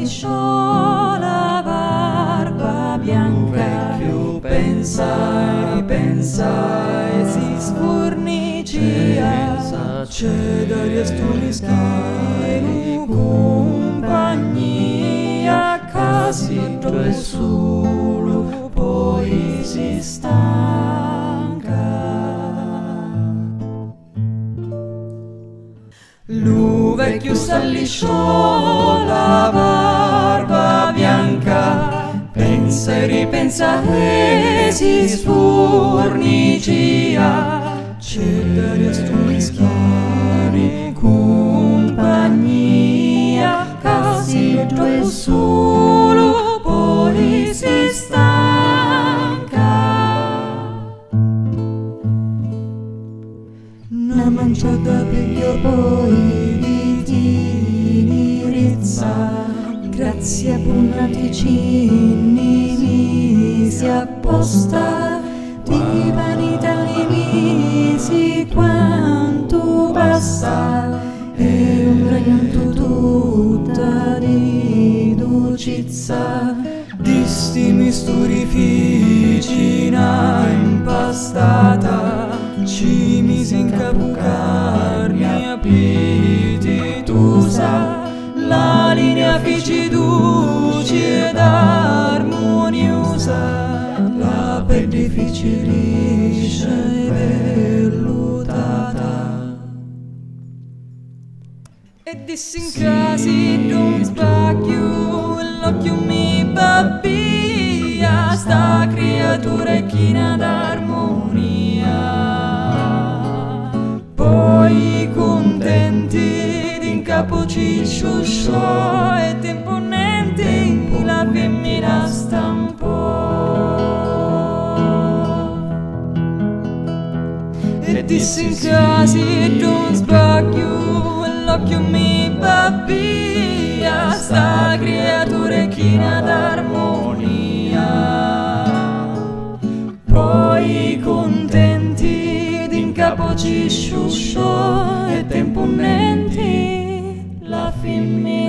liscio la barba bianca. Vecchio pensa e si sfornicia, c'è d'aria stuliscai compagnia, casi e solo poi si stanca. Lu vecchio s'allisciò la barba bianca, pensa e ripensa e si sfornicia, c'è d'aria stuliscari compagnia, casi e solo poi si stanca. una manciata piglio poi di rizza, Grazie a Bonnaticini misi apposta, di vanità li misi quanto basta, e un ragnanto tutta di dolcezza, di sti misturifici na impastata, ci misi in capo carne appetitosa, la linea fici duce ed armoniosa, la per difficilisce e vellutata. e dissi in casi non sbaglio, l'occhio mi babbia, sta creatura è china d'armonia. Poi contenti d'incapo ci sciusciò e temponenti la femmina stampò. E dissi in casi non sbaglio, l'occhio mi babbia, sta creatura è china d'armonia. Poi contenti d'incapo ci sciusciò e temponenti la femmina